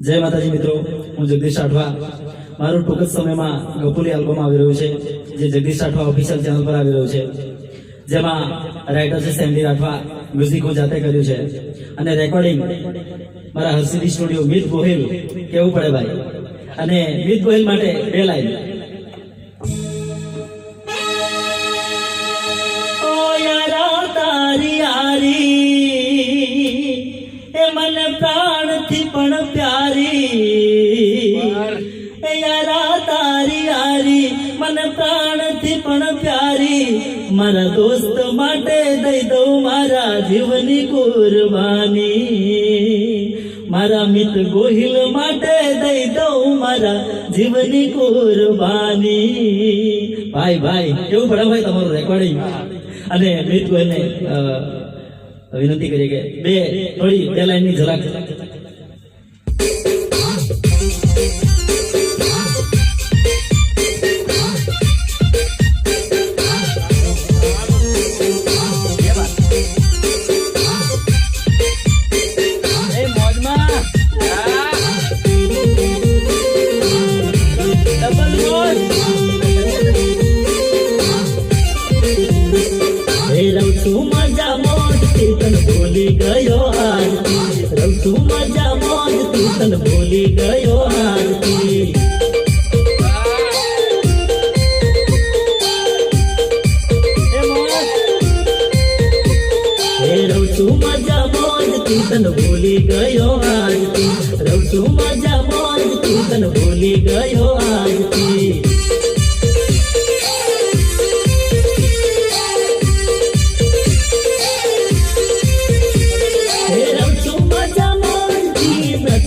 જય માતાજી મિત્રો, હું જગદીશ રાઠવા. મારું ટૂંક જ સમયમાં ગપુલી આલ્બમ આવી રહ્યું છે, જે જગદીશ રાઠવા ઓફિશિયલ ચેનલ પર આવી રહ્યું છે. જેમાં રાઇટર છે સેન્ડી રાઠવા, મ્યુઝિક હું જાતે કર્યું છે અને રેકોર્ડિંગ મારા હર્ષિદી સ્ટુડિયો મિત ગોહિલ. કેવું પડે ભાઈ. અને મિત ગોહિલ માટે બે લાઈન. ઓ યારા તારી યારી એ મને પ્રાણથી પણ પ્યારી, એ યારા તારી યારી મને પ્રાણથી પણ પ્યારી. મારા દોસ્ત માટે દઈ દઉં મારા જીવની કુરબાની, મારા મિત ગોહિલ માટે દઈ દઉં મારા જીવની કુરબાની. ભાઈ ભાઈ કેવું પડે ભાઈ તમારું રેકોર્ડિંગ. અને મિત ગોહિલને વિનંતી કરીએ કે બે લાઈનની ઝલક. મજા મોજ તન ભૂલી ગયો આરતી, રવ તું મજા મોજ તન ભૂલી ગયો આરતી. રવ તું મજા મોજ તન ભૂલી ગયો આરતી, રવ તું મજા મોજ તન ભૂલી ગયો આરતી.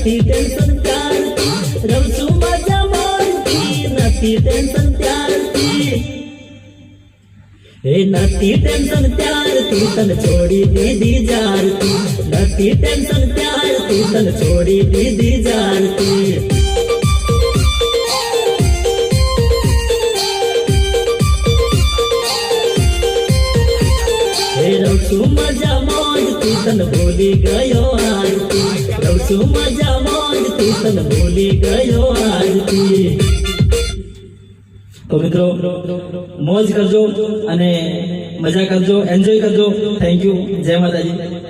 ટેન્શન પ્યારથી રવ છું મજા મોજથી, નથી ટેન્શન પ્યારથી, એ નથી ટેન્શન પ્યારથી તન છોડી દીધી જારતી, નથી ટેન્શન પ્યારથી તન છોડી દીધી જારતી. એ રવ છું મજા મોજથી તન ભૂલી ગયો આરતી, રવ છું મજા મોજથી તન ભૂલી ગયો આરતી. તો મિત્રો મોજ કરજો અને મજા કરજો, એન્જોય કરજો. Thank you. જય માતાજી.